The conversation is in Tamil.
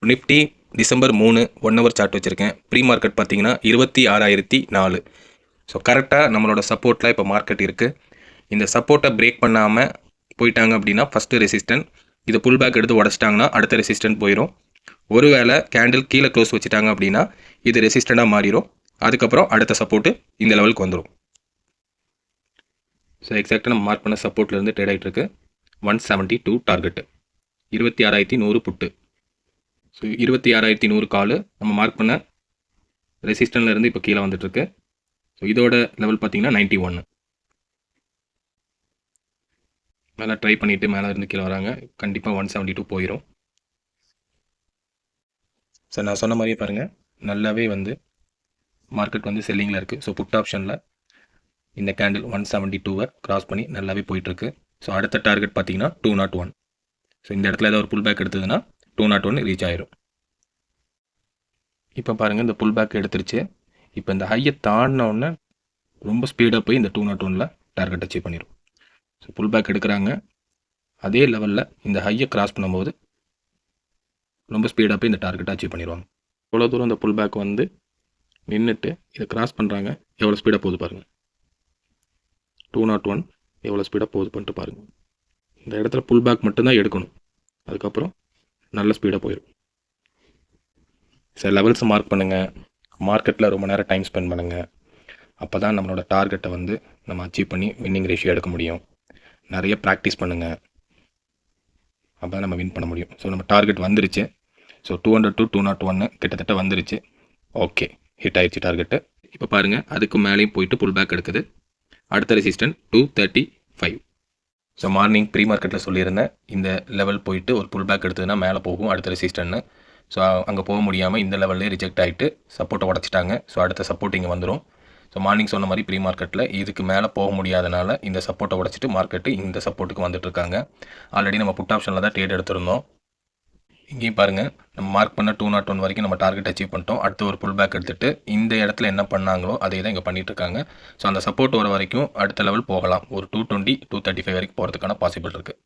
நிஃப்டி டிசம்பர் 3 1 ஹவர் சார்ட் வச்சுருக்கேன். ப்ரீ மார்க்கெட் பார்த்தீங்கன்னா 26,004. ஸோ கரெக்டாக நம்மளோட சப்போர்ட்டில் இப்போ மார்க்கெட் இருக்குது. இந்த சப்போர்ட்டை பிரேக் பண்ணாமல் போயிட்டாங்க அப்படின்னா ஃபஸ்ட்டு ரெசிஸ்டன்ட், இது புல் பேக் எடுத்து உடச்சிட்டாங்கன்னா அடுத்த ரெசிஸ்டன்ட் போயிடும். ஒருவேளை கேண்டில் கீழே க்ளோஸ் வச்சுட்டாங்க அப்படின்னா இது ரெசிஸ்டண்ட்டாக மாறிடும். அதுக்கப்புறம் அடுத்த சப்போர்ட்டு இந்த லெவலுக்கு வந்துடும். ஸோ எக்ஸாக்டாக நம்ம மார்க் பண்ண சப்போர்ட்லேருந்து ட்ரேட் ஆகிட்டு இருக்கு. 172 டார்கெட்டு, 26,100 புட்டு. ஸோ 26,100 காலு நம்ம மார்க் பண்ண ரெசிஸ்டன்ட்லேருந்து இப்போ கீழே வந்துட்டுருக்கு. ஸோ இதோட லெவல் பார்த்தீங்கன்னா 91. மேலே ட்ரை பண்ணிவிட்டு மேலே இருந்து கீழே வராங்க. கண்டிப்பாக 172 போயிடும். ஸோ நான் சொன்ன மாதிரியே பாருங்கள், நல்லாவே வந்து மார்க்கெட் வந்து செல்லிங்கில் இருக்குது. ஸோ புட் ஆப்ஷனில் இந்த கேண்டில் 172 கிராஸ் பண்ணி நல்லாவே போயிட்டுருக்கு. ஸோ அடுத்த டார்கெட் பார்த்தீங்கன்னா 201. ஸோ இந்த இடத்துல ஏதாவது ஒரு புல் பேக் எடுத்ததுன்னா 201 ரீச் ஆயிரும். இப்போ பாருங்கள், இந்த புல் பேக் எடுத்துருச்சு. இப்போ இந்த ஹையை தாண்டினோடனே ரொம்ப ஸ்பீடாக போய் இந்த 201 டார்கெட் அச்சீவ் பண்ணிடும். ஸோ புல் பேக் எடுக்கிறாங்க, அதே லெவலில் இந்த ஹையை கிராஸ் பண்ணும்போது ரொம்ப ஸ்பீடாக போய் இந்த டார்கெட்டை அச்சீவ் பண்ணிடுவாங்க. எவ்வளோ தூரம் இந்த புல் பேக் வந்து நின்றுட்டு இதை கிராஸ் பண்ணுறாங்க, எவ்வளோ ஸ்பீடாக போகுது பாருங்கள். 201 எவ்வளோ ஸ்பீடாக போகுது பண்ணிட்டு பாருங்கள். இந்த இடத்துல புல் பேக் மட்டும்தான் எடுக்கணும், அதுக்கப்புறம் நல்ல ஸ்பீடாக போயிடும். சார் லெவல்ஸை மார்க் பண்ணுங்கள், மார்க்கெட்டில் ரொம்ப நேரம் டைம் ஸ்பெண்ட் பண்ணுங்கள். அப்போ தான் நம்மளோட டார்கெட்டை வந்து நம்ம அச்சீவ் பண்ணி வின்னிங் ரேஷியோ எடுக்க முடியும். நிறைய ப்ராக்டிஸ் பண்ணுங்கள், அப்போ தான் நம்ம வின் பண்ண முடியும். ஸோ நம்ம டார்கெட் வந்துருச்சு. ஸோ 200 to 201 கிட்டத்தட்ட வந்துருச்சு. ஓகே, ஹிட் ஆயிடுச்சு டார்கெட்டு. இப்போ பாருங்கள், அதுக்கு மேலேயும் போயிட்டு புல் பேக் எடுக்குது. அடுத்த ரெசிஸ்டன்ட் 235. ஸோ மார்னிங் ப்ரீ மார்க்கெட்டில் சொல்லியிருந்தேன், இந்த லெவல் போயிட்டு ஒரு புல் பேக் எடுத்ததுன்னா மேலே போகும் அடுத்த ரெசிஸ்டன்ட்னு. ஸோ அங்கே போக முடியாமல் இந்த லெவல்லே ரிஜெக்ட் ஆகிட்டு சப்போர்ட்டை உடச்சிட்டாங்க. ஸோ அடுத்த சப்போர்ட் இங்கே வந்துடும். ஸோ மார்னிங் சொன்ன மாதிரி ப்ரீ மார்க்கெட்டில் இதுக்கு மேலே போக முடியாதனால இந்த சப்போர்ட்டை உடச்சிட்டு மார்க்கெட்டு இந்த சப்போர்ட்டுக்கு வந்துட்டுருக்காங்க. ஆல்ரெடி நம்ம புட் ஆப்ஷனில் தான் ட்ரேட் எடுத்திருந்தோம். இங்கேயும் பாருங்கள், நம்ம மார்க் பண்ண 201 வரைக்கும் நம்ம டார்கெட் அச்சீவ் பண்ணிட்டோம். அடுத்து ஒரு புல் பேக் எடுத்துகிட்டு இந்த இடத்துல என்ன பண்ணாங்களோ அதே தான் இங்கே பண்ணிகிட்ருக்காங்க. ஸோ அந்த சப்போர்ட் வர வரைக்கும் அடுத்த லெவல் போகலாம். ஒரு 220 235 வரைக்கும் போகிறதுக்கான பாசிபிள் இருக்குது.